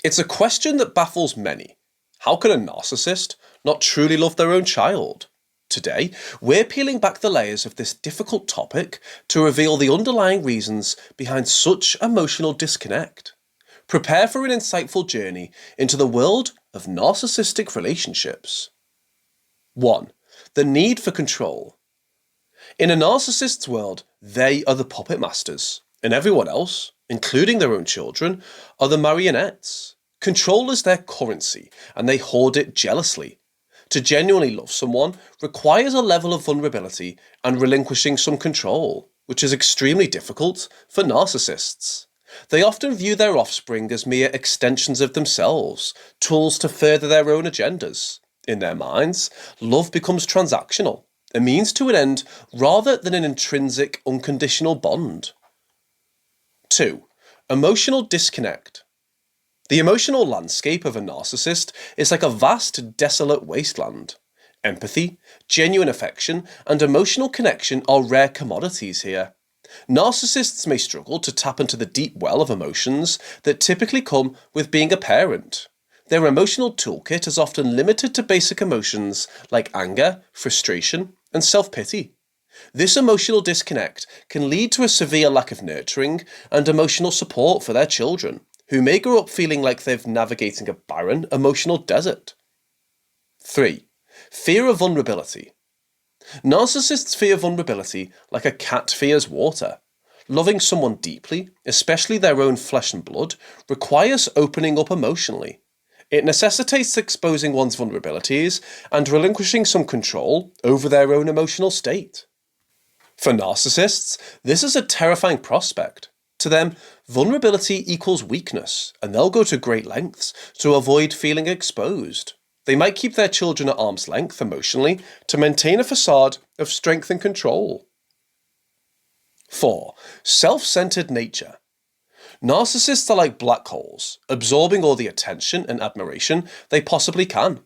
It's a question that baffles many. How can a narcissist not truly love their own child? Today, we're peeling back the layers of this difficult topic to reveal the underlying reasons behind such emotional disconnect. Prepare for an insightful journey into the world of narcissistic relationships. 1. The need for control. In a narcissist's world, they are the puppet masters, and everyone else, including their own children, are the marionettes. Control is their currency, and they hoard it jealously. To genuinely love someone requires a level of vulnerability and relinquishing some control, which is extremely difficult for narcissists. They often view their offspring as mere extensions of themselves, tools to further their own agendas. In their minds, love becomes transactional, a means to an end rather than an intrinsic, unconditional bond. 2. Emotional disconnect. The emotional landscape of a narcissist is like a vast, desolate wasteland. Empathy, genuine affection, and emotional connection are rare commodities here. Narcissists may struggle to tap into the deep well of emotions that typically come with being a parent. Their emotional toolkit is often limited to basic emotions like anger, frustration, and self-pity. This emotional disconnect can lead to a severe lack of nurturing and emotional support for their children, who may grow up feeling like they're navigating a barren emotional desert. 3. Fear of vulnerability. Narcissists fear vulnerability like a cat fears water. Loving someone deeply, especially their own flesh and blood, requires opening up emotionally. It necessitates exposing one's vulnerabilities and relinquishing some control over their own emotional state. For narcissists, this is a terrifying prospect. To them, vulnerability equals weakness, and they'll go to great lengths to avoid feeling exposed. They might keep their children at arm's length emotionally to maintain a facade of strength and control. 4. Self-centered nature. Narcissists are like black holes, absorbing all the attention and admiration they possibly can.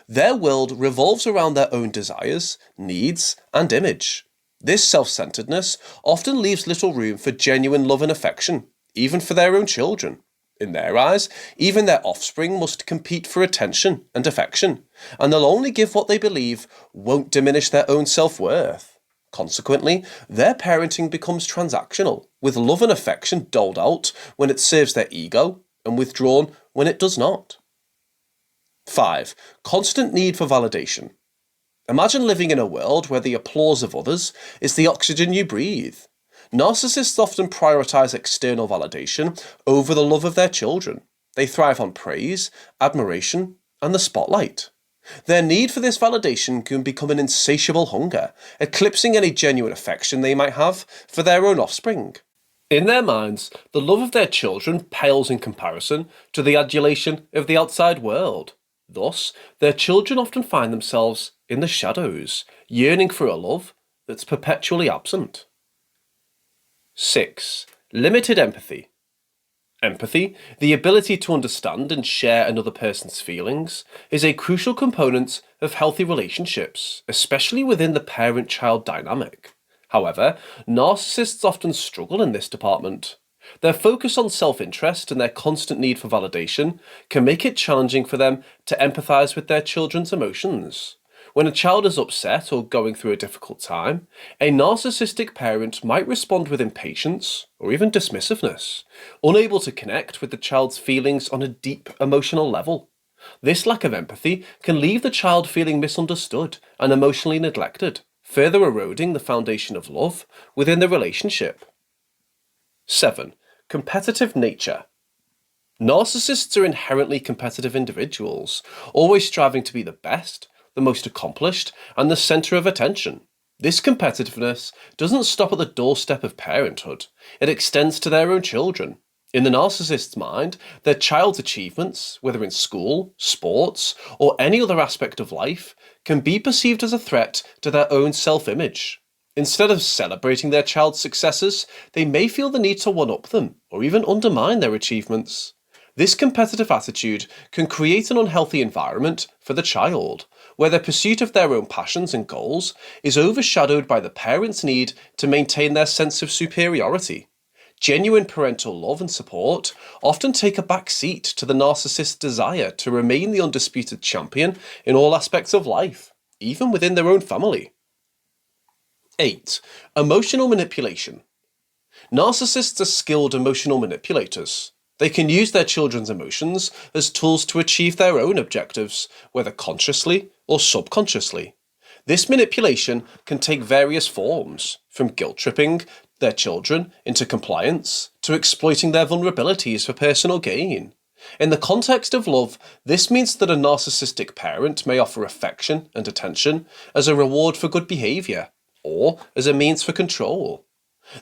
Their world revolves around their own desires, needs, and image. This self-centeredness often leaves little room for genuine love and affection, even for their own children. In their eyes, even their offspring must compete for attention and affection, and they'll only give what they believe won't diminish their own self-worth. Consequently, their parenting becomes transactional, with love and affection doled out when it serves their ego and withdrawn when it does not. 5. Constant need for validation. Imagine living in a world where the applause of others is the oxygen you breathe. Narcissists often prioritize external validation over the love of their children. They thrive on praise, admiration, and the spotlight. Their need for this validation can become an insatiable hunger, eclipsing any genuine affection they might have for their own offspring. In their minds, the love of their children pales in comparison to the adulation of the outside world. Thus, their children often find themselves in the shadows, yearning for a love that's perpetually absent. 6. Limited empathy. Empathy, the ability to understand and share another person's feelings, is a crucial component of healthy relationships, especially within the parent-child dynamic. However, narcissists often struggle in this department. Their focus on self-interest and their constant need for validation can make it challenging for them to empathize with their children's emotions. When a child is upset or going through a difficult time, a narcissistic parent might respond with impatience or even dismissiveness, unable to connect with the child's feelings on a deep emotional level. This lack of empathy can leave the child feeling misunderstood and emotionally neglected, further eroding the foundation of love within the relationship. 7. Competitive nature. Narcissists are inherently competitive individuals, always striving to be the best, the most accomplished, and the center of attention. This competitiveness doesn't stop at the doorstep of parenthood. It extends to their own children. In the narcissist's mind, their child's achievements, whether in school, sports, or any other aspect of life, can be perceived as a threat to their own self-image. Instead of celebrating their child's successes, they may feel the need to one-up them, or even undermine their achievements. This competitive attitude can create an unhealthy environment for the child, where their pursuit of their own passions and goals is overshadowed by the parent's need to maintain their sense of superiority. Genuine parental love and support often take a back seat to the narcissist's desire to remain the undisputed champion in all aspects of life, even within their own family. 8. Emotional manipulation. Narcissists are skilled emotional manipulators. They can use their children's emotions as tools to achieve their own objectives, whether consciously or subconsciously. This manipulation can take various forms, from guilt-tripping their children into compliance to exploiting their vulnerabilities for personal gain. In the context of love, this means that a narcissistic parent may offer affection and attention as a reward for good behaviour, or as a means for control.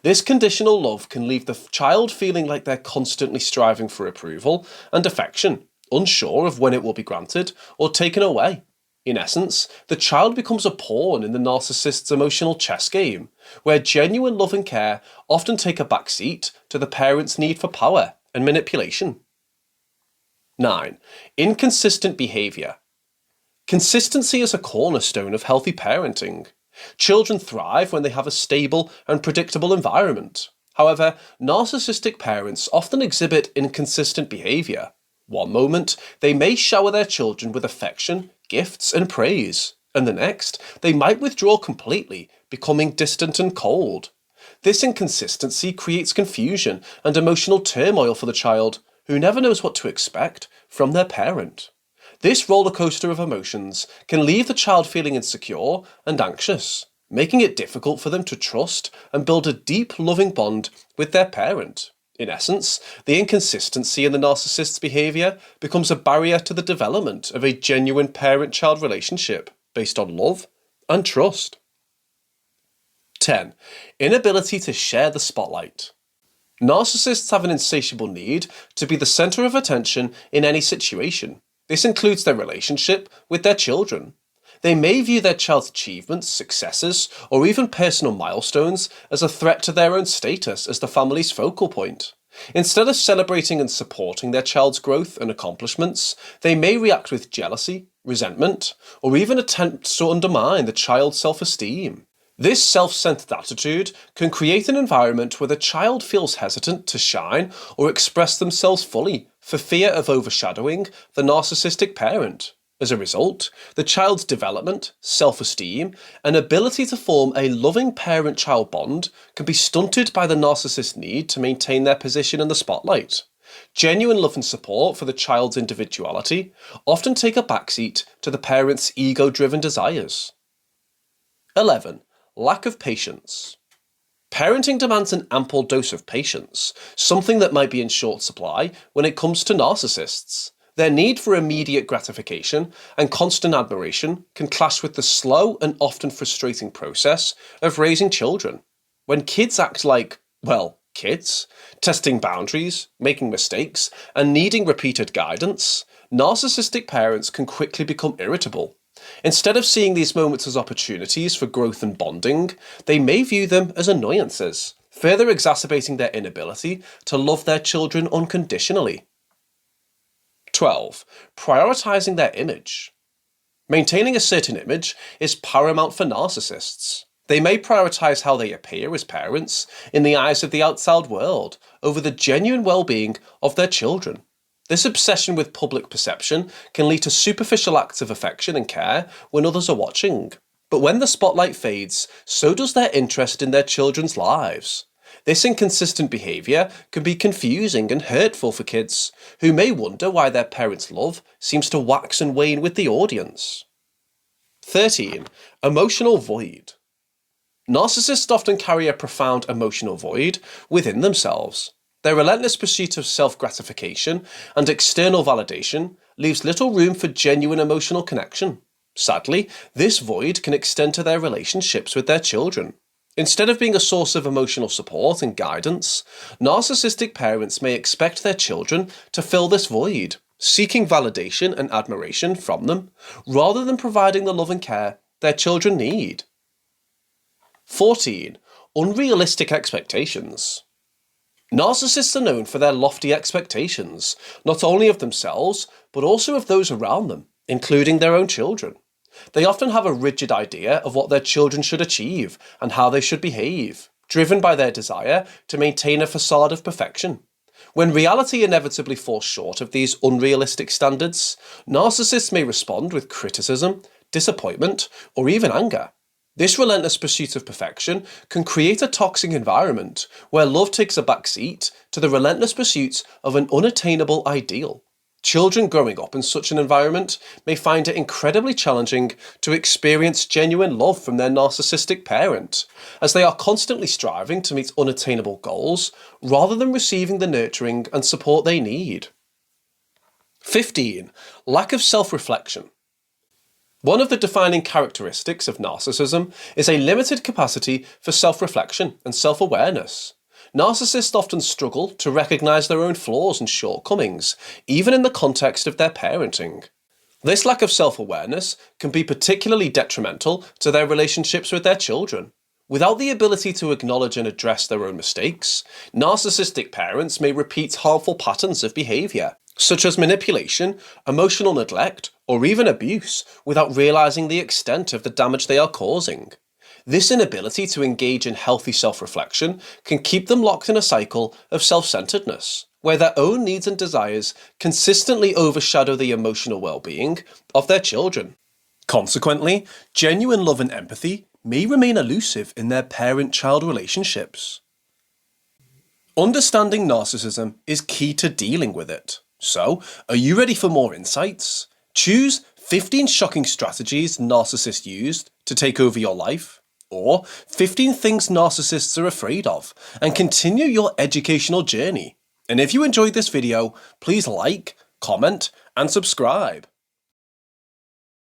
This conditional love can leave the child feeling like they're constantly striving for approval and affection, unsure of when it will be granted or taken away. In essence, the child becomes a pawn in the narcissist's emotional chess game, where genuine love and care often take a back seat to the parent's need for power and manipulation. 9. Inconsistent behaviour. Consistency is a cornerstone of healthy parenting. Children thrive when they have a stable and predictable environment. However, narcissistic parents often exhibit inconsistent behaviour. One moment, they may shower their children with affection, gifts, and praise, and the next, they might withdraw completely, becoming distant and cold. This inconsistency creates confusion and emotional turmoil for the child, who never knows what to expect from their parent. This rollercoaster of emotions can leave the child feeling insecure and anxious, making it difficult for them to trust and build a deep, loving bond with their parent. In essence, the inconsistency in the narcissist's behaviour becomes a barrier to the development of a genuine parent-child relationship based on love and trust. 10. Inability to share the spotlight. Narcissists have an insatiable need to be the centre of attention in any situation. This includes their relationship with their children. They may view their child's achievements, successes, or even personal milestones as a threat to their own status as the family's focal point. Instead of celebrating and supporting their child's growth and accomplishments, they may react with jealousy, resentment, or even attempts to undermine the child's self-esteem. This self-centered attitude can create an environment where the child feels hesitant to shine or express themselves fully for fear of overshadowing the narcissistic parent. As a result, the child's development, self-esteem, and ability to form a loving parent-child bond can be stunted by the narcissist's need to maintain their position in the spotlight. Genuine love and support for the child's individuality often take a backseat to the parent's ego-driven desires. 11. Lack of patience. Parenting demands an ample dose of patience, something that might be in short supply when it comes to narcissists. Their need for immediate gratification and constant admiration can clash with the slow and often frustrating process of raising children. When kids act like, well, kids, testing boundaries, making mistakes, and needing repeated guidance, narcissistic parents can quickly become irritable. Instead of seeing these moments as opportunities for growth and bonding, they may view them as annoyances, further exacerbating their inability to love their children unconditionally. 12. Prioritizing their image. Maintaining a certain image is paramount for narcissists. They may prioritize how they appear as parents in the eyes of the outside world over the genuine well-being of their children. This obsession with public perception can lead to superficial acts of affection and care when others are watching. But when the spotlight fades, so does their interest in their children's lives. This inconsistent behaviour can be confusing and hurtful for kids, who may wonder why their parents' love seems to wax and wane with the audience. 13. Emotional void. Narcissists often carry a profound emotional void within themselves. Their relentless pursuit of self-gratification and external validation leaves little room for genuine emotional connection. Sadly, this void can extend to their relationships with their children. Instead of being a source of emotional support and guidance, narcissistic parents may expect their children to fill this void, seeking validation and admiration from them, rather than providing the love and care their children need. 14. Unrealistic expectations. Narcissists are known for their lofty expectations, not only of themselves, but also of those around them, including their own children. They often have a rigid idea of what their children should achieve and how they should behave, driven by their desire to maintain a facade of perfection. When reality inevitably falls short of these unrealistic standards, narcissists may respond with criticism, disappointment, or even anger. This relentless pursuit of perfection can create a toxic environment where love takes a backseat to the relentless pursuit of an unattainable ideal. Children growing up in such an environment may find it incredibly challenging to experience genuine love from their narcissistic parent, as they are constantly striving to meet unattainable goals rather than receiving the nurturing and support they need. 15. Lack of self-reflection. One of the defining characteristics of narcissism is a limited capacity for self-reflection and self-awareness. Narcissists often struggle to recognise their own flaws and shortcomings, even in the context of their parenting. This lack of self-awareness can be particularly detrimental to their relationships with their children. Without the ability to acknowledge and address their own mistakes, narcissistic parents may repeat harmful patterns of behaviour, such as manipulation, emotional neglect, or even abuse, without realising the extent of the damage they are causing. This inability to engage in healthy self-reflection can keep them locked in a cycle of self-centeredness, where their own needs and desires consistently overshadow the emotional well-being of their children. Consequently, genuine love and empathy may remain elusive in their parent-child relationships. Understanding narcissism is key to dealing with it. So, are you ready for more insights? Choose 15 shocking strategies narcissists used to take over your life, or 15 things narcissists are afraid of, and continue your educational journey. And if you enjoyed this video, please like, comment, and subscribe.